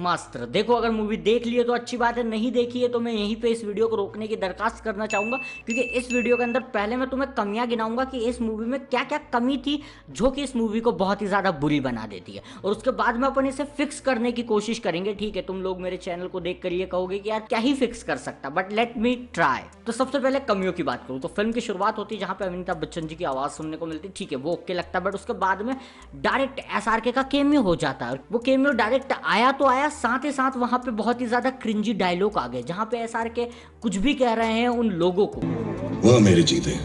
ब्रह्मास्त्र। देखो अगर मूवी देख ली है तो अच्छी बात है, नहीं देखी है तो मैं यहीं पे इस वीडियो को रोकने की दरखास्त करना चाहूंगा, क्योंकि इस वीडियो के अंदर पहले मैं तुम्हें कमियां गिनाऊंगा कि इस मूवी में क्या क्या कमी थी जो कि इस मूवी को बहुत ही ज्यादा बुरी बना देती है, और उसके बाद में अपन इसे फिक्स करने की कोशिश करेंगे। ठीक है, तुम लोग मेरे चैनल को देख कर ये कहोगे कि यार क्या ही फिक्स कर सकता, बट लेट मी ट्राई। तो सबसे पहले कमियों की बात करूं तो फिल्म की शुरुआत होती है जहां पे अमिताभ बच्चन जी की आवाज सुनने को मिलती है। ठीक है, वो ओके लगता है, बट उसके बाद में डायरेक्ट एसआरके का केमियो हो जाता है। वो केमियो डायरेक्ट आया तो आया, साथ ही साथ वहां पे बहुत ही ज्यादा क्रिंजी डायलॉग आ गए जहां पे एसआरके कुछ भी कह रहे हैं उन लोगों को, वह मेरी जीत है,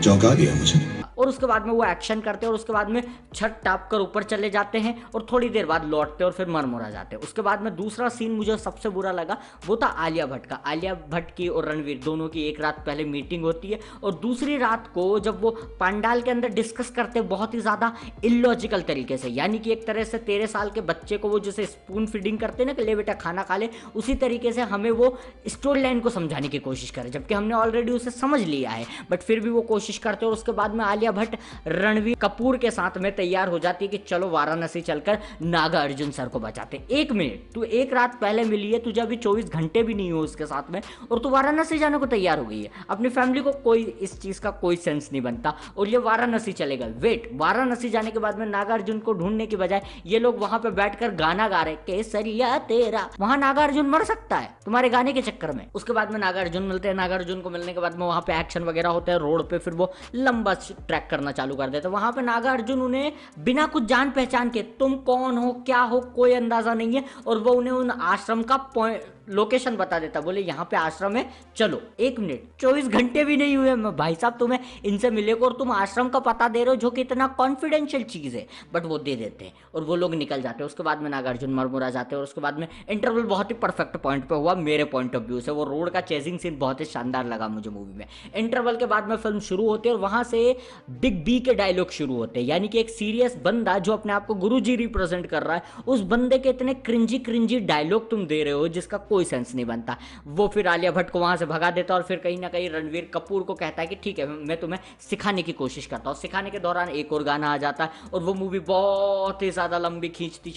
चौंका दिया मुझे। और उसके बाद में वो एक्शन करते हैं और उसके बाद में छत टाप कर ऊपर चले जाते हैं और थोड़ी देर बाद लौटते हैं और फिर मरमुरा जाते हैं। उसके बाद में दूसरा सीन मुझे सबसे बुरा लगा, वो था आलिया भट्ट का। आलिया भट्ट की और रणवीर दोनों की एक रात पहले मीटिंग होती है और दूसरी रात को जब वो पंडाल के अंदर डिस्कस करते हैं बहुत ही ज़्यादा इलॉजिकल तरीके से, यानी कि एक तरह से 13 साल के बच्चे को वो जैसे स्पून फीडिंग करते हैं ना कि ले बेटा खाना खा ले, उसी तरीके से हमें वो स्टोरी लाइन को समझाने की कोशिश करें, जबकि हमने ऑलरेडी उसे समझ लिया है, बट फिर भी वो कोशिश करते हैं। और उसके बाद में आलिया भट्ट रणवीर कपूर के साथ में तैयार हो जाती है कि चलो वाराणसी चलकर नागा अर्जुन सर को बचाते। एक मिनट, तू एक रात पहले मिली है, तुझे अभी 24 घंटे भी नहीं हो उसके साथ में और तू वाराणसी जाने को तैयार हो गई है। अपनी फैमिली को कोई इस चीज का कोई सेंस नहीं बनता और ये वाराणसी चलेगा। वेट, वाराणसी जाने के बाद में नागा अर्जुन को ढूंढने की बजाय ये लोग वहां पे बैठकर गाना गा रहे, केसरिया तेरा। वहां नागा अर्जुन मर सकता है तुम्हारे गाने के चक्कर में। उसके बाद में नागा अर्जुन मिलते हैं, नागा अर्जुन को मिलने के बाद में वहां पे एक्शन वगैरह होता है रोड पे, फिर वो लंबा ट्रैक करना चालू कर देते। वहां पे नागा अर्जुन उन्हें बिना कुछ जान पहचान के तुम कौन हो क्या हो कोई अंदाजा नहीं है, और वो उन्हें उन आश्रम का लोकेशन बता देता, बोले यहाँ पे आश्रम है चलो। एक मिनट, 24 घंटे भी नहीं हुए भाई साहब तुम्हें इनसे मिले को और तुम आश्रम का पता दे रहे हो जो कि इतना कॉन्फिडेंशियल चीज है, बट वो दे देते हैं और वो लोग निकल जाते हैं। उसके बाद में नागार्जुन मरमुरा जाते हैं और उसके बाद में इंटरवल बहुत ही परफेक्ट पॉइंट पे हुआ मेरे पॉइंट ऑफ व्यू से। वो रोड का चेजिंग सीन बहुत ही शानदार लगा मुझे मूवी में। इंटरवल के बाद में फिल्म शुरू होती है और वहां से बिग बी के डायलॉग शुरू होते हैं, यानी कि एक सीरियस बंदा जो अपने आप को गुरुजी रिप्रेजेंट कर रहा है, उस बंदे के इतने क्रिंजी क्रिंजी डायलॉग तुम दे रहे हो जिसका कोई सेंस नहीं बनता। वो फिर आलिया भट्ट को वहां से भगा देता और फिर कहीं ना कहीं रणवीर कपूर को कहता है कि ठीक है मैं तुम्हें सिखाने की कोशिश करता हूँ। सिखाने के दौरान एक और गाना आ जाता है और वो मूवी बहुत ही ज्यादा लंबी खींचती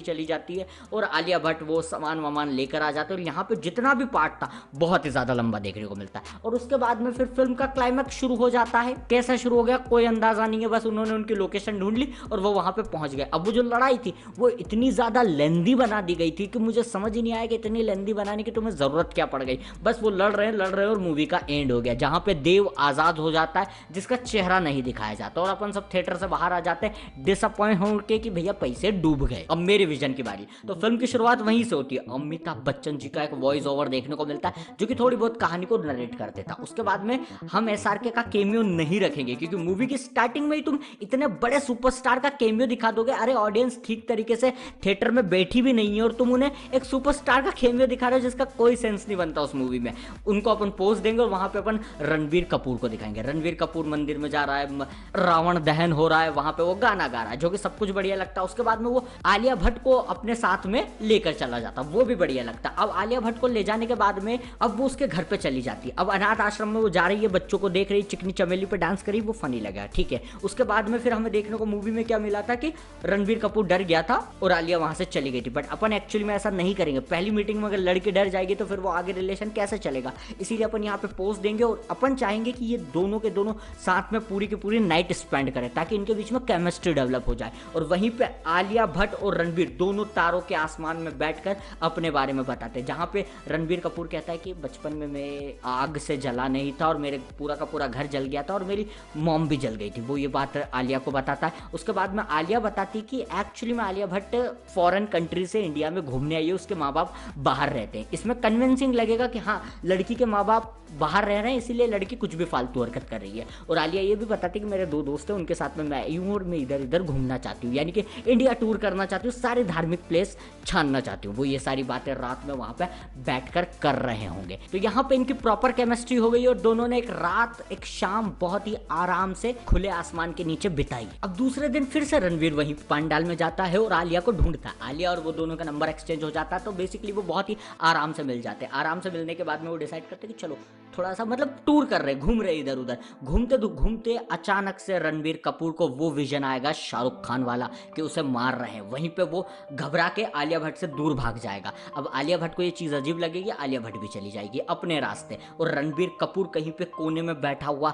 चली जाती है और आलिया भट्ट वो सामान वामान लेकर आ जाते हैं और यहाँ पे जितना भी पार्ट था बहुत ही ज्यादा लंबा देखने को मिलता है। और उसके बाद में फिर फिल्म का क्लाइमैक्स शुरू हो जाता है। कैसा शुरू हो गया कोई अंदाजा नहीं है, बस उन्होंने उनकी लोकेशन ढूंढ ली और वो वहां पे पहुंच गए। अब वो जो लड़ाई थी वो इतनी ज्यादा लेंदी बना दी गई थी कि मुझे समझ ही नहीं आया कि इतनी लेंदी बनाने की तुम्हें जरूरत क्या पड़ गई। बस वो लड़ रहे हैं और मूवी का एंड हो गया जहां पे देव आजाद हो जाता है जिसका चेहरा नहीं दिखाया जाता और अपन सब थिएटर से बाहर आ जाते हैं डिसअपॉइंट होकर कि भैया पैसे डूब गए। अब मेरे विजन की बारी। तो फिल्म की शुरुआत वहीं से होती है। अमिताभ बच्चन जी का एक वॉइस ओवर देखने को मिलता है जो कि थोड़ी बहुत कहानी को नरेट कर देता। उसके बाद में हम एसआरके का केमियो नहीं रखेंगे क्योंकि मूवी की स्टार्टिंग में ही तुम इतने बड़े सुपरस्टार का केमियो दिखा दोगे। अरे ऑडियंस ठीक तरीके से थिएटर में बैठी भी नहीं है और तुम उन्हें एक सुपरस्टार का केमियो दिखा रहे हो जिसका कोई सेंस नहीं बनता उस मूवी में। उनको अपन पोज देंगे और वहां पे अपन रणवीर कपूर को दिखाएंगे। रणवीर कपूर मंदिर में जा रहा है, रावण दहन हो रहा है, वहां पे वो गाना गा रहा है जो कि सब कुछ बढ़िया लगता है। उसके बाद में वो आलिया भट्ट को अपने साथ में लेकर चला जाता, वो भी बढ़िया लगता। अब आलिया भट्ट को ले जाने के बाद में अब वो उसके घर पे चली जाती है। अब अनाथ आश्रम में वो जा रही है, बच्चों को देख रही, चिकनी चमेली पे डांस करी, वो फनी लगा। ठीक है, उसके बाद में फिर हमें देखने को मूवी में क्या मिला था कि रणवीर कपूर डर गया था और आलिया वहां से चली गई थी। बट अपन एक्चुअली में ऐसा नहीं करेंगे। पहली मीटिंग में अगर लड़की डर जाएगी तो फिर वो आगे रिलेशन कैसे चलेगा, इसीलिए अपन यहाँ पे पोस्ट देंगे और अपन चाहेंगे कि ये दोनों के दोनों साथ में पूरी की पूरी नाइट स्पेंड करें ताकि इनके बीच में केमिस्ट्री डेवलप हो जाए। और वहीं पे आलिया भट्ट और रणवीर दोनों तारों के आसमान में बैठकर अपने बारे में बताते हैं, जहां पे रणवीर कपूर कहता है कि बचपन में मैं आग से जला नहीं था और मेरे पूरा का पूरा घर जल गया था और मेरी मॉम भी जल गई थी। वो ये बात आलिया को बताता है। उसके बाद में आलिया बताती कि एक्चुअली में आलिया भट्ट फॉरेन कंट्री से इंडिया में घूमने आई है, उसके माँ बाप बाहर रहते हैं। इसमें कन्विंसिंग लगेगा कि हाँ लड़की के माँ बाप बाहर रह रहे हैं इसीलिए लड़की कुछ भी फालतू हरकत कर रही है। और आलिया ये भी बताती कि मेरे 2 दोस्त हैं उनके साथ में मैं आई हूँ और मैं इधर इधर घूमना चाहती हूँ, यानी कि इंडिया टूर करना चाहती हूँ, सारे धार्मिक प्लेस छानना चाहती हूँ। वो ये सारी बातें रात में वहां पे बैठकर कर रहे होंगे। तो यहाँ पे इनकी प्रॉपर केमिस्ट्री हो गई और दोनों ने एक रात एक शाम बहुत ही आराम से खुले आसमान के नीचे बिताई। अब दूसरे दिन फिर से रणवीर वहीं पंडाल में जाता है और आलिया को ढूंढता है। आलिया और वो दोनों का नंबर एक्सचेंज हो जाता है, तो बेसिकली वो बहुत ही आराम से मिल जाते हैं। आराम से मिलने के बाद में वो डिसाइड करते हैं कि चलो थोड़ा सा मतलब टूर कर रहे, घूम रहे इधर उधर। घूमते घूमते अचानक से रणबीर कपूर को वो विजन आएगा शाहरुख खान वाला कि उसे मार रहे हैं। वहीं पे वो घबरा के आलिया भट्ट से दूर भाग जाएगा। अब आलिया भट्ट को ये चीज़ अजीब लगेगी, आलिया भट्ट भी चली जाएगी अपने रास्ते, और रणबीर कपूर कहीं पे कोने में बैठा हुआ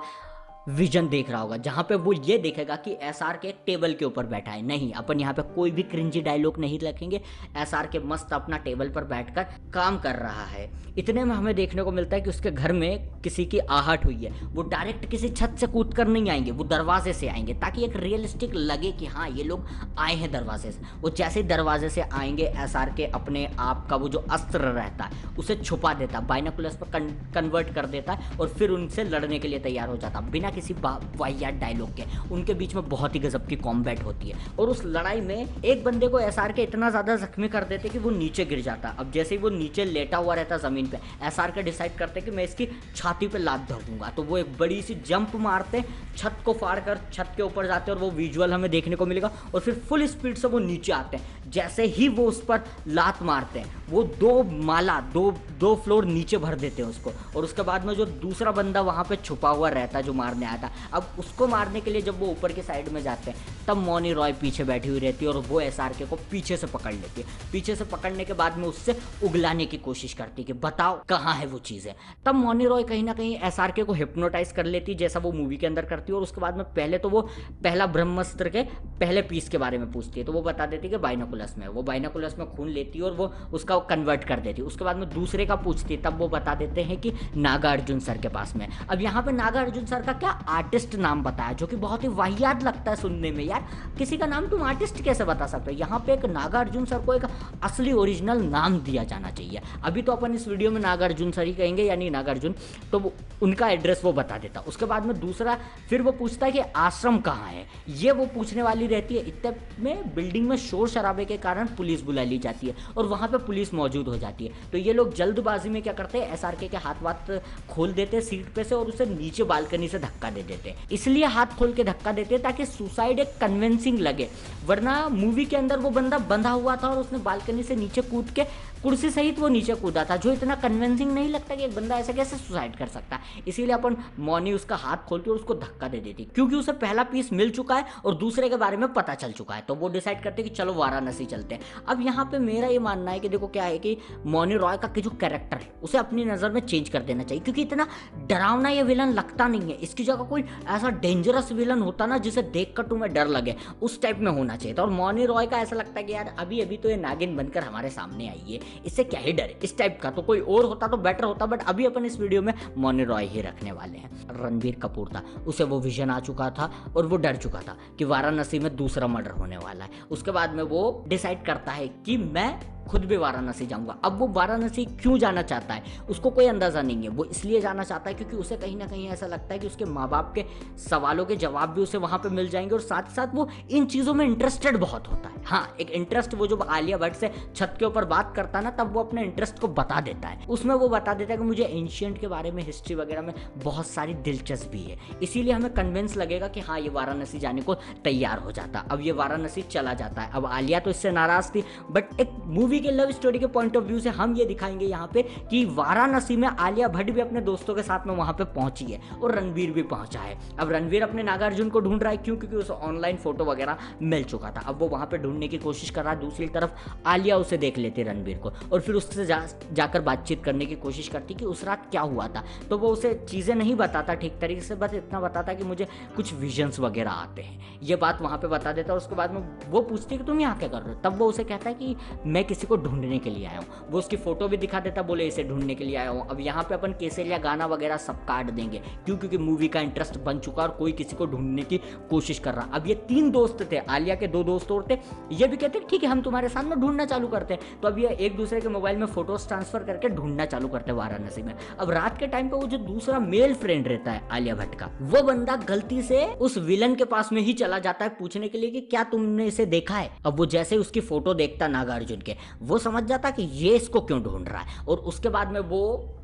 विजन देख रहा होगा, जहां पे वो ये देखेगा कि एसआर के टेबल के ऊपर बैठा है। नहीं, अपन यहाँ पे कोई भी क्रिंजी डायलॉग नहीं रखेंगे। एसआर के मस्त अपना टेबल पर बैठकर काम कर रहा है। इतने में हमें देखने को मिलता है कि उसके घर में किसी की आहट हुई है। वो डायरेक्ट किसी छत से कूद कर नहीं आएंगे, वो दरवाजे से आएंगे, ताकि एक रियलिस्टिक लगे कि हाँ ये लोग आए हैं दरवाजे से। वो जैसे ही दरवाजे से आएंगे, एसआर के अपने आप का वो जो अस्त्र रहता है उसे छुपा देता, बाइनोकुलर्स पर कन्वर्ट कर देता है, और फिर उनसे लड़ने के लिए तैयार हो जाता बिना किसी वाहियात डायलॉग के। उनके बीच में बहुत ही गजब की कॉम्बैट होती है, और उस लड़ाई में एक बंदे को एसआर के इतना ज्यादा जख्मी कर देते कि वो नीचे गिर जाता। अब जैसे ही वो नीचे लेटा हुआ रहता जमीन पे, एसआर के डिसाइड करते कि मैं इसकी छाती पे लात धर दूंगा। तो वो एक बड़ी सी जंप मारते, छत को फाड़ कर छत के ऊपर जाते, और वो विजुअल हमें देखने को मिलेगा। और फिर फुल स्पीड से वो नीचे आते हैं। जैसे ही वो उस पर लात मारते हैं, वो दो फ्लोर नीचे भर देते हैं उसको। और उसके बाद में जो दूसरा बंदा वहां पे छुपा हुआ रहता है जो मारने आया था, अब उसको मारने के लिए जब वो ऊपर की साइड में जाते हैं, तब मौनी रॉय पीछे बैठी हुई रहती है, और वो एसआरके को पीछे से पकड़ लेती है। पीछे से पकड़ने के बाद में उससे उगलाने की कोशिश करती है कि बताओ कहाँ है वो चीजें। तब मौनी रॉय कहीं ना कहीं एसआरके को हिप्नोटाइज कर लेती है, जैसा वो मूवी के अंदर करती है। और उसके बाद में पहले तो वो पहला ब्रह्मास्त्र के पहले पीस के बारे में पूछती है, तो वो बता देती है कि बाइनोकुलस में। वो बाइनोकुलस में खून लेती है और वो उसका कन्वर्ट कर देती है। उसके बाद में दूसरे का पूछती है, तब वो बता देते हैं कि नागार्जुन सर के पास में। अब यहाँ पे नागार्जुन सर का क्या आर्टिस्ट नाम बताया, जो कि बहुत ही वाहियात लगता है सुनने में। यार किसी का नाम तुम आर्टिस्ट कैसे बता सकते हो? यहाँ पे एक नागार्जुन सर को एक असली ओरिजिनल नाम दिया जाना चाहिए। अभी तो अपन इस वीडियो में नागार्जुन सर ही कहेंगे, यानी नागार्जुन, तो उनका एड्रेस वो बता देता। उसके बाद में दूसरा फिर वो पूछता है कि आश्रम कहाँ है, ये वो पूछने वाली रहती है। इतने में बिल्डिंग में शोर शराबे के कारण पुलिस बुला ली जाती है, और वहां पे पुलिस मौजूद हो जाती है। तो ये लोग जल्दबाजी में क्या करते हैं, एसआरके के हाथ वाथ खोल देते हैं सीट पे से, और उसे नीचे बालकनी से धक्का दे देते हैं। इसलिए हाथ खोल के धक्का देते हैं ताकि सुसाइड एक कन्विंसिंग लगे, वरना मूवी के अंदर वो बंदा बंधा हुआ था और उसने बालकनी से नीचे कूद के कुर्सी सहित वो नीचे कूदा था, जो इतना कन्विंसिंग नहीं लगता कि एक बंदा ऐसे कैसे सुसाइड कर सकता है। इसीलिए अपन मौनी उसका हाथ खोल के उसको धक्का दे देती, क्योंकि उसे पहला पीस मिल चुका है और दूसरे के बारे में पता चल चुका है। तो वो डिसाइड करते कि चलो वाराणसी चलते हैं। अब यहाँ पे मेरा ये मानना है कि देखो क्या है कि मौनी रॉय का जो कैरेक्टर है उसे अपनी नजर में चेंज कर देना चाहिए, क्योंकि इतना डरावना ये विलन लगता नहीं है। इसकी जगह कोई ऐसा डेंजरस विलन होता ना जिसे देखकर तुम्हें डर लगे, उस टाइप में होना चाहिए था। और मौनी रॉय का ऐसा लगता है कि यार अभी अभी तो ये नागिन बनकर हमारे सामने आई है, इससे क्या ही डर, इस टाइप का। तो कोई और होता तो बेटर होता, बट अभी अपन इस वीडियो में मौनी रॉय ही रखने वाले हैं। रणबीर कपूर था, उसे वो विजन आ चुका था और वो डर चुका था कि वाराणसी में दूसरा मर्डर होने वाला है। उसके बाद में वो डिसाइड करता है कि मैं खुद भी वाराणसी जाऊंगा। अब वो वाराणसी क्यों जाना चाहता है उसको कोई अंदाजा नहीं है। वो इसलिए जाना चाहता है क्योंकि उसे कहीं ना कहीं ऐसा लगता है कि उसके माँ बाप के सवालों के जवाब भी उसे वहां पे मिल जाएंगे, और साथ ही साथ वो इन चीजों में इंटरेस्टेड बहुत होता है। हाँ, एक इंटरेस्ट, वो जो आलिया भट्ट से छत के ऊपर बात करता है ना, तब वो अपने इंटरेस्ट को बता देता है। उसमें वो बता देता है कि मुझे एंशिएंट के बारे में, हिस्ट्री वगैरह में बहुत सारी दिलचस्पी है, इसीलिए हमें कन्विंस लगेगा कि हाँ ये वाराणसी जाने को तैयार हो जाता। अब ये वाराणसी चला जाता है। अब आलिया तो इससे नाराज थी, बट एक मूवी के लव स्टोरी के पॉइंट ऑफ व्यू से हम ये दिखाएंगे यहाँ पे कि वाराणसी में आलिया भट्ट भी अपने दोस्तों के साथ में वहां पे पहुंची है, और रणवीर भी पहुंचा है। अब रणवीर अपने नागार्जुन को ढूंढ रहा है, क्यों? क्योंकि उसे ऑनलाइन फोटो वगैरह मिल चुका था। अब वो वहां पे ढूंढने की कोशिश कर रहा है। दूसरी तरफ आलिया उसे देख लेती रणवीर को, और फिर उससे जाकर बातचीत करने की कोशिश करती कि उस रात क्या हुआ था। तो वो उसे चीजें नहीं बताता ठीक तरीके से, बस इतना बताता कि मुझे कुछ विजन्स वगैरह आते हैं, ये बात वहां पे बता देता। और उसके बाद में वो पूछती है कि तुम यहाँ क्या कर रहे हो। तब वो उसे कहता है कि मैं किसी को ढूंढने के लिए आया हूँ। वो उसकी फोटो भी दिखा देता, बोले इसे ढूंढने के लिए आया हूँ। अब यहाँ पे अपन केसरिया गाना वगैरह सब काट देंगे, क्यों? क्योंकि मूवी का इंटरेस्ट बन चुका और कोई किसी को ढूंढने की कोशिश कर रहा। अब ये 3 दोस्त थे, आलिया के 2 दोस्त और थे, ये भी कहते ठीक है हम तुम्हारे साथ में ढूंढना चालू करते हैं। तो अब ये एक दूसरे के मोबाइल में फोटोज ट्रांसफर करके ढूंढना चालू करते हैं वाराणसी में। अब रात के टाइम पे वो जो दूसरा मेल फ्रेंड रहता है आलिया भट्ट का, वो बंदा गलती से उस विलन के पास में ही चला जाता है पूछने के लिए कि क्या तुमने इसे देखा है। अब वो जैसे उसकी फोटो देखता नागार्जुन के, वो समझ जाता कि ये इसको क्यों ढूंढ रहा है, और उसके बाद में वो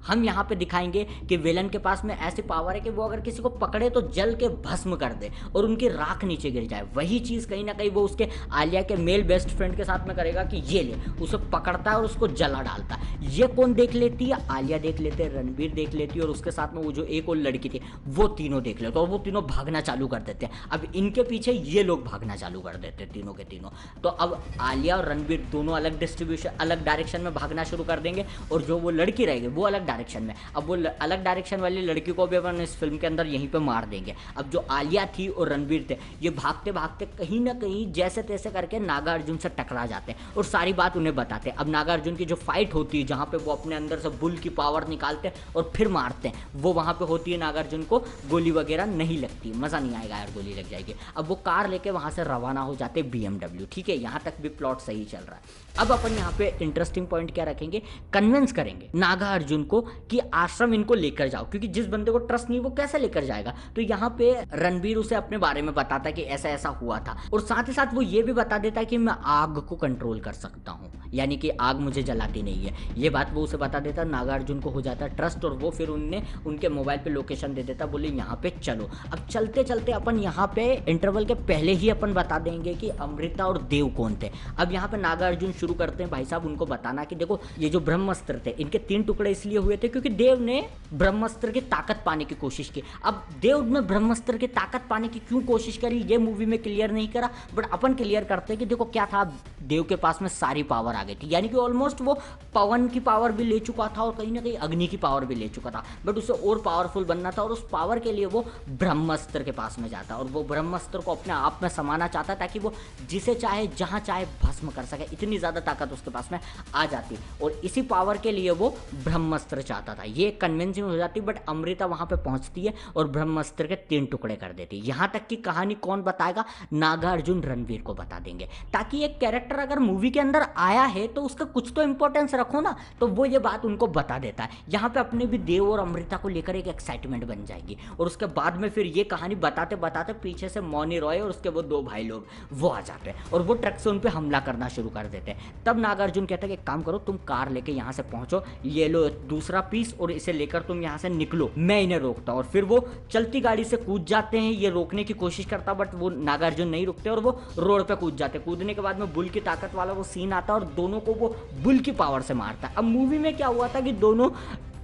हम यहाँ पे दिखाएंगे कि विलन के पास में ऐसी पावर है कि वो अगर किसी को पकड़े तो जल के भस्म कर दे और उनकी राख नीचे गिर जाए। वही चीज़ कहीं ना कहीं वो उसके आलिया के मेल बेस्ट फ्रेंड के साथ में करेगा कि ये ले, उसे पकड़ता है और उसको जला डालता है। ये कौन देख लेती है? आलिया देख लेते हैं, रणबीर देख लेती है और उसके साथ में वो जो एक और लड़की थी वो तीनों देख लेते और वो तीनों भागना चालू कर देते हैं। अब इनके पीछे ये लोग भागना चालू कर देते हैं तीनों के तीनों। तो अब आलिया और रणबीर दोनों अलग डिस्ट्रीब्यूशन, अलग डायरेक्शन में भागना शुरू कर देंगे और जो वो लड़की रहेगी वो अलग डायरेक्शन में। अब वो अलग डायरेक्शन वाली लड़की को भी अपन इस फिल्म के अंदर यहीं पे मार देंगे। अब जो आलिया थी और रणबीर थे ये भागते भागते कहीं ना कहीं जैसे तैसे करके नागार्जुन से टकरा जाते हैं और सारी बात उन्हें बताते हैं। अब नागार्जुन की जो फाइट होती है जहाँ पे वो अपने अंदर से बुल की पावर निकालते हैं और फिर मारते हैं, वो वहाँ पे होती है। नागार्जुन को गोली वगैरह नहीं लगती, मज़ा नहीं आएगा यार गोली लग जाएगी। अब वो कार लेके वहाँ से रवाना हो जाते BMW। ठीक है, यहाँ तक भी प्लॉट सही चल रहा है। अब अपन यहाँ पे इंटरेस्टिंग पॉइंट क्या रखेंगे, कन्विंस करेंगे नागार्जुन को कि आश्रम इनको लेकर जाओ, क्योंकि जिस बंदे को ट्रस्ट नहीं वो कैसे लेकर जाएगा। तो यहाँ पे रणबीर उसे अपने बारे में बताता है कि ऐसा ऐसा हुआ था और साथ ही साथ वो ये भी बता देता है कि मैं आग को कंट्रोल कर सकता हूँ, यानी कि आग मुझे जलाती नहीं है। ये बात वो उसे बता देता, नागार्जुन को हो जाता है ट्रस्ट और वो फिर उनके मोबाइल पे लोकेशन दे देता, बोले यहाँ पे चलो। अब चलते चलते अपन यहाँ पे इंटरवल के पहले ही अपन बता देंगे कि अमृता और देव कौन थे। अब यहाँ पे नागार्जुन शुरू करते हैं भाई साहब उनको बताना कि देखो ये जो ब्रह्मास्त्र थे इनके 3 टुकड़े इसलिए हुए थे क्योंकि देव ने ब्रह्मास्त्र की ताकत पाने की कोशिश की। अब देव ने ब्रह्मास्त्र की ताकत पाने की क्यों कोशिश करी ये मूवी में क्लियर नहीं करा, बट अपन क्लियर करते हैं कि देखो क्या था, देव के पास में सारी पावर आ गई थी, यानी कि ऑलमोस्ट वो पवन की पावर भी ले चुका था और कहीं ना कहीं अग्नि की पावर भी ले चुका था, बट उसे और पावरफुल बनना था और उस पावर के लिए वो ब्रह्मास्त्र के पास में जाता और वो ब्रह्मास्त्र को अपने आप में समाना चाहता ताकि वो जिसे चाहे जहां चाहे भस्म कर सके। इतनी ज्यादा ताकत उसके पास में आ जाती और इसी पावर के लिए वो ब्रह्मास्त्र चाहता था। ये कन्विंसिंग हो जाती, बट अमृता वहां पे पहुंचती है और ब्रह्मास्त्र के 3 टुकड़े कर देती है। यहां तक की कहानी कौन बताएगा, नागार्जुन रणवीर को बता देंगे, ताकि एक कैरेक्टर अगर मूवी के अंदर आया है तो उसका कुछ तो इंपॉर्टेंस रखो ना। तो वो ये बात उनको बता देता है। यहाँ पे अपने भी देव और अमृता को लेकर एक एक्साइटमेंट बन जाएगी और उसके बाद में फिर ये कहानी बताते बताते पीछे से मौनी रॉय और उसके वो 2 भाई लोग वो आ जाते हैं और वो ट्रक से उन पे हमला करना शुरू कर देते हैं। तब नागार्जुन कहता है कि एक काम करो, तुम कार लेके यहाँ से पहुंचो, ये लो दूसरा पीस और इसे लेकर तुम यहाँ से निकलो, मैं इन्हें रोकता हूँ। और फिर वो चलती गाड़ी से कूद जाते हैं, ये रोकने की कोशिश करता बट वो नागार्जुन नहीं रुकते और वो रोड पे कूद जाते। कूदने के बाद में बुल की ताकत वाला वो सीन आता है और दोनों को वो बुल की पावर से मारता है। अब मूवी में क्या हुआ था कि दोनों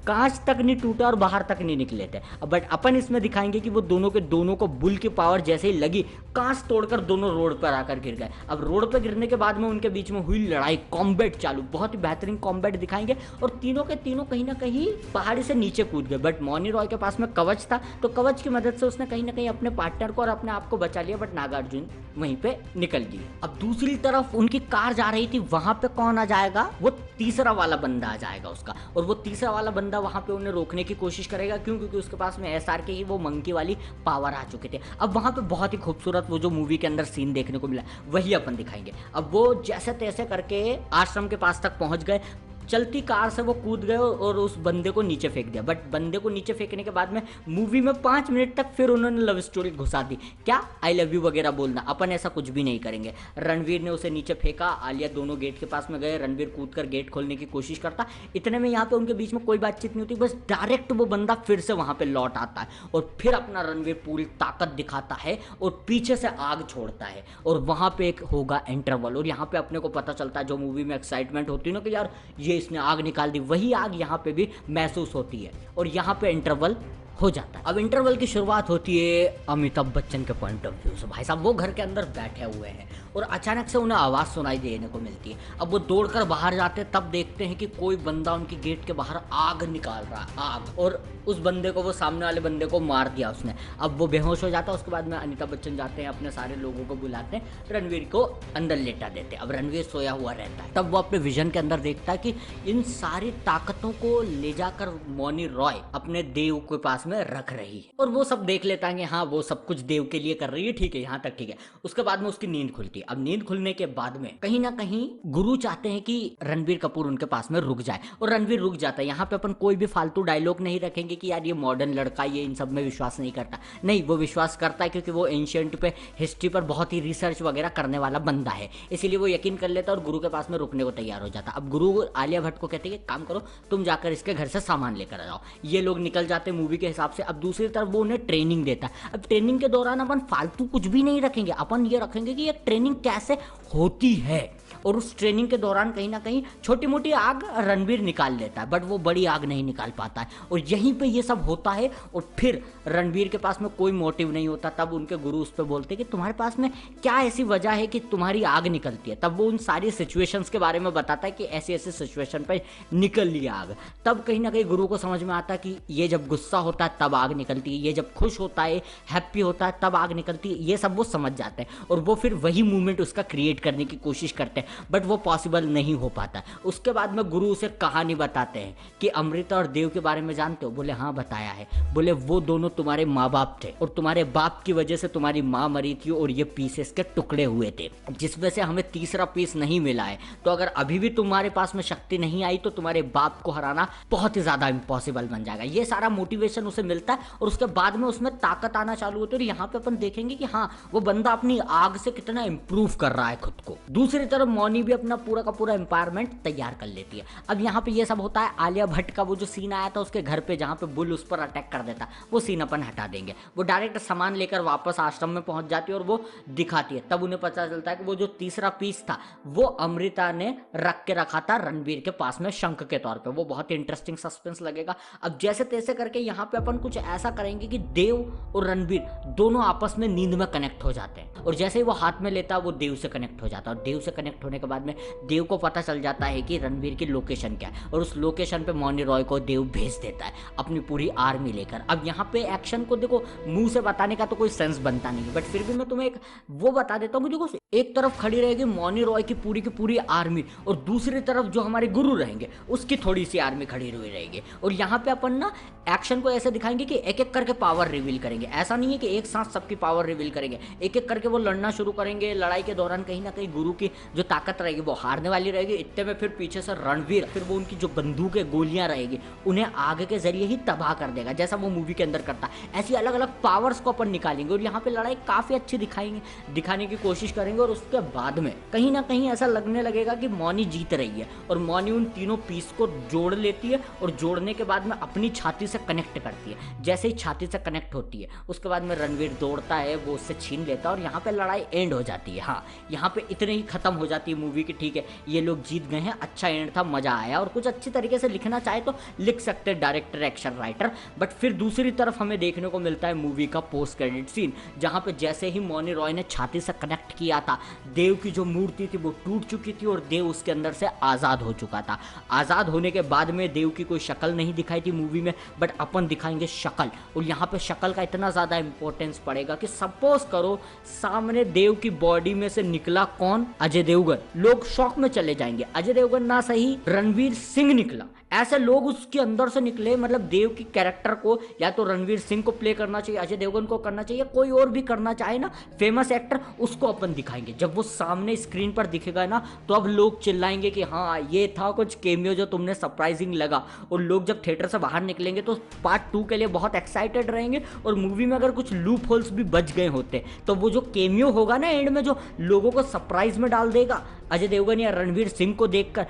कांच तक नहीं टूटा और बाहर तक नहीं निकले थे, बट अपन इसमें दिखाएंगे कि वो दोनों को बुल की पावर जैसे ही लगी कांच तोड़कर दोनों रोड पर आकर गिर गए। अब रोड पर गिरने के बाद में उनके बीच में हुई लड़ाई, कॉम्बैट चालू, बहुत ही बेहतरीन कॉम्बैट दिखाएंगे और तीनों के तीनों कहीं ना कहीं पहाड़ी से नीचे कूद गए। बट मौनी रॉय के पास में कवच था तो कवच की मदद से उसने कहीं ना कहीं अपने पार्टनर को और अपने आप को बचा लिया, बट नागार्जुन वहीं पे निकल गई। अब दूसरी तरफ उनकी कार जा रही थी, वहां पे कौन आ जाएगा, वो तीसरा वाला बंदा आ जाएगा उसका, और वो तीसरा वाला बंदा वहां पे उन्हें रोकने की कोशिश करेगा। क्यों? क्योंकि उसके पास में SR के ही वो मंकी वाली पावर आ चुके थे। अब वहां पे बहुत ही खूबसूरत वो जो मूवी के अंदर सीन देखने को मिला वही अपन दिखाएंगे। अब वो जैसे तैसे करके आश्रम के पास तक पहुंच गए, चलती कार से वो कूद गए और उस बंदे को नीचे फेंक दिया। बट बंदे को नीचे फेंकने के बाद में मूवी में 5 मिनट तक फिर उन्होंने लव स्टोरी घुसा दी, क्या आई लव यू वगैरह बोलना, अपन ऐसा कुछ भी नहीं करेंगे। रणवीर ने उसे नीचे फेंका, आलिया दोनों गेट के पास में गए, रणवीर कूदकर गेट खोलने की कोशिश करता, इतने में यहाँ पे उनके बीच में कोई बातचीत नहीं होती, बस डायरेक्ट वो बंदा फिर से वहां पे लौट आता है और फिर अपना रणवीर पूरी ताकत दिखाता है और पीछे से आग छोड़ता है और वहां पे एक होगा इंटरवल। और यहाँ पे अपने को पता चलता है जो मूवी में एक्साइटमेंट होती है ना कि यार ये इसने आग निकाल दी, वही आग यहाँ पे भी महसूस होती है और यहाँ पे इंटरवल हो जाता है। अब इंटरवल की शुरुआत होती है अमिताभ बच्चन के पॉइंट ऑफ व्यू से। भाई साहब वो घर के अंदर बैठे हुए हैं और अचानक से उन्हें आवाज़ सुनाई देने को मिलती है। अब वो दौड़कर बाहर जाते हैं, तब देखते हैं कि कोई बंदा उनकी गेट के बाहर आग निकाल रहा है, आग, और उस बंदे को, वो सामने वाले बंदे को मार दिया उसने। अब वो बेहोश हो जाता है। उसके बाद में अमिताभ बच्चन जाते हैं, अपने सारे लोगों को बुलाते हैं, रणवीर को अंदर लेटा देते हैं। अब रणवीर सोया हुआ रहता है। तब वो अपने विजन के अंदर देखता है कि इन सारी ताकतों को ले जाकर मौनी रॉय अपने देव के पास पास में रख रही है। और वो सब देख लेता है कि हाँ वो सब कुछ देव के लिए कर रही है, ठीक है, यहाँ तक ठीक है। उसके बाद में उसकी नींद खुलती है। अब नींद खुलने के बाद में कहीं ना कहीं गुरु चाहते हैं कि रणबीर कपूर उनके पास में रुक जाए, और रणबीर रुक जाता है। यहाँ पे अपन कोई भी फालतू डायलॉग नहीं रखेंगे कि यार ये मॉडर्न लड़का ये इन सब में विश्वास नहीं करता, नहीं, वो विश्वास करता है क्योंकि वो एंशियंट पे, हिस्ट्री पर बहुत ही रिसर्च वगैरह करने वाला बंदा है, इसीलिए वो यकीन कर लेता है और गुरु के पास में रुकने को तैयार हो जाता। अब गुरु आलिया भट्ट को कहते हैं कि काम करो, तुम जाकर इसके घर से सामान लेकर आ जाओ। ये लोग निकल जाते मूवी के हिसाब से। अब दूसरी तरफ वो उन्हें ट्रेनिंग देता है। अब ट्रेनिंग के दौरान अपन फालतू कुछ भी नहीं रखेंगे, अपन ये रखेंगे कि ये ट्रेनिंग कैसे होती है, और उस ट्रेनिंग के दौरान कहीं ना कहीं छोटी मोटी आग रणबीर निकाल लेता है, बट वो बड़ी आग नहीं निकाल पाता है, और यहीं पे ये सब होता है। और फिर रणबीर के पास में कोई मोटिव नहीं होता। तब उनके गुरु उस पर बोलते हैं कि तुम्हारे पास में क्या ऐसी वजह है कि तुम्हारी आग निकलती है। तब वो उन सारी सिचुएशंस के बारे में बताता है कि ऐसी ऐसी सिचुएशन पर निकल ली आग। तब कहीं ना कहीं गुरु को समझ में आता है कि ये जब गुस्सा होता है तब आग निकलती है, ये जब खुश होता है, हैप्पी होता है, तब आग निकलती है। ये सब वो समझ जाते हैं, और वो फिर वही मूवमेंट उसका क्रिएट करने की कोशिश करते हैं, बट वो पॉसिबल नहीं हो पाता। उसके बाद में गुरु उसे कहानी बताते हैं कि अमृता और देव के बारे में जानते हो? बोले हाँ बताया है। बोले वो दोनों तुम्हारे माँ बाप थे, और तुम्हारे बाप की वजह से तुम्हारी माँ मरी थी, और ये पीसेस के टुकड़े हुए थे, जिसमें से हमें तीसरा पीस नहीं मिला है। तो अगर अभी भी तुम्हारे पास में शक्ति नहीं आई तो तुम्हारे बाप को हराना बहुत ही ज्यादा इम्पॉसिबल बन जाएगा। ये सारा मोटिवेशन उसे मिलता है, और उसके बाद में उसमें ताकत आना चालू होती है। और यहाँ पे अपन देखेंगे कि हाँ वो बंदा अपनी आग से कितना इंप्रूव कर रहा है खुद को। दूसरी तरफ मौनी भी अपना पूरा का पूरा एम्पावरमेंट तैयार कर लेती है। अब यहाँ पे ये सब होता है। आलिया भट्ट का वो जो सीन आया था उसके घर पे, जहाँ पे बुल उस पर अटैक कर देता, वो सीन अपन हटा देंगे। वो डायरेक्ट सामान लेकर वापस आश्रम में पहुंच जाती है और वो दिखाती है। तब उन्हें पता चलता है कि वो जो तीसरा पीस था वो अमृता ने रख के रखा था रणबीर के पास में शंख के तौर पे। वो बहुत इंटरेस्टिंग सस्पेंस लगेगा। अब जैसे तैसे करके यहाँ पे अपन कुछ ऐसा करेंगे कि देव और रणबीर दोनों आपस में नींद में कनेक्ट हो जाते हैं, और जैसे ही वो हाथ में लेता है वो देव से कनेक्ट हो जाता है, और देव से कनेक्ट होने के बाद में देव को पता चल जाता है कि रणबीर की लोकेशन क्या है, और उस लोकेशन पे मौनी रॉय को देव भेज देता है अपनी पूरी आर्मी लेकर। अब यहाँ पे एक्शन को देखो, मुंह से बताने का तो कोई सेंस बनता नहीं है, बट फिर भी मैं तुम्हें एक वो बता देता हूँ कि देखो एक तरफ खड़ी रहेगी मौनी रॉय की पूरी आर्मी, और दूसरी तरफ जो हमारे गुरु रहेंगे उसकी थोड़ी सी आर्मी खड़ी हुई रहेगी। और यहाँ पे अपन ना एक्शन को ऐसे दिखाएंगे कि एक एक करके पावर रिवील करेंगे। ऐसा नहीं है कि एक साथ सबकी पावर रिवील करेंगे, एक एक करके वो लड़ना शुरू करेंगे। लड़ाई के दौरान कहीं ना कहीं गुरु की जो ताकत रहेगी वो हारने वाली रहेगी। इतने में फिर पीछे से रणवीर, फिर वो उनकी जो बंदूकें गोलियां रहेगी उन्हें आग के जरिए ही तबाह कर देगा, जैसा वो मूवी के अंदर करता है। ऐसी अलग अलग पावर्स को अपन निकालेंगे, और यहाँ पे लड़ाई काफी अच्छी दिखाने की कोशिश करेंगे। और उसके बाद में कहीं ना कहीं ऐसा लगने लगेगा कि मौनी जीत रही है, और मौनी उन तीनों पीस को जोड़ लेती है, और जोड़ने के बाद में अपनी छाती से कनेक्ट करती है। जैसे ही छाती से कनेक्ट होती है उसके बाद में रणवीर दौड़ता है, वो उससे छीन लेता है, और यहाँ पे लड़ाई एंड हो जाती है। हाँ यहाँ पे इतने ही खत्म हो जाती है मूवी की, ठीक है ये लोग जीत गए हैं, अच्छा एंड था, मजा आया। और कुछ अच्छी तरीके से लिखना चाहे तो लिख सकते हैं डायरेक्टर, एक्शन राइटर। बट फिर दूसरी तरफ हमें देखने को मिलता है मूवी का पोस्ट क्रेडिट सीन, जहाँ पे जैसे ही मौनी रॉय ने छाती से कनेक्ट किया था, देव की जो मूर्ति थी वो टूट चुकी थी, और देव उसके अंदर से आज़ाद हो चुका था। आज़ाद होने के बाद में देव की कोई शक्ल नहीं दिखाई थी मूवी में, बट अपन दिखाएंगे शक्ल। और यहाँ पे शक्ल का इतना ज़्यादा इंपॉर्टेंस पड़ेगा कि सपोज करो सामने देव की बॉडी में से निकला कौन? अजय देवगन। लोग शॉक में चले जाएंगे। अजय देवगन ना सही, रणवीर सिंह निकला। ऐसे लोग उसके अंदर से निकले, मतलब देव की कैरेक्टर को या तो रणवीर सिंह को प्ले करना चाहिए, अजय देवगन को करना चाहिए, कोई और भी करना चाहे ना फेमस एक्टर, उसको अपन दिखाएंगे। जब वो सामने स्क्रीन पर दिखेगा ना तो अब लोग चिल्लाएंगे कि हाँ ये था कुछ केमियो जो तुमने सरप्राइजिंग लगा। और लोग जब थिएटर से बाहर निकलेंगे तो पार्ट 2 के लिए बहुत एक्साइटेड रहेंगे। और मूवी में अगर कुछ लूप होल्स भी बच गए होते तो वो जो केमियो होगा ना एंड में, जो लोगों को सरप्राइज में डाल देगा अजय देवगन या रणवीर सिंह को देखकर,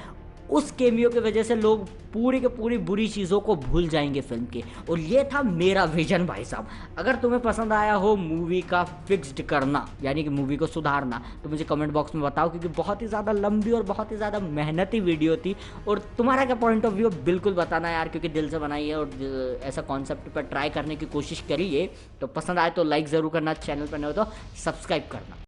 उस केमियो की वजह से लोग पूरी के पूरी बुरी चीज़ों को भूल जाएंगे फिल्म के। और ये था मेरा विजन भाई साहब। अगर तुम्हें पसंद आया हो मूवी का फिक्स्ड करना, यानी कि मूवी को सुधारना, तो मुझे कमेंट बॉक्स में बताओ, क्योंकि बहुत ही ज़्यादा लंबी और बहुत ही ज़्यादा मेहनती वीडियो थी। और तुम्हारा क्या पॉइंट ऑफ व्यू बिल्कुल बताना यार, क्योंकि दिल से बनाई है और ऐसा कॉन्सेप्ट पर ट्राई करने की कोशिश करिए। तो पसंद आए तो लाइक ज़रूर करना, चैनल पर नहीं हो तो सब्सक्राइब करना।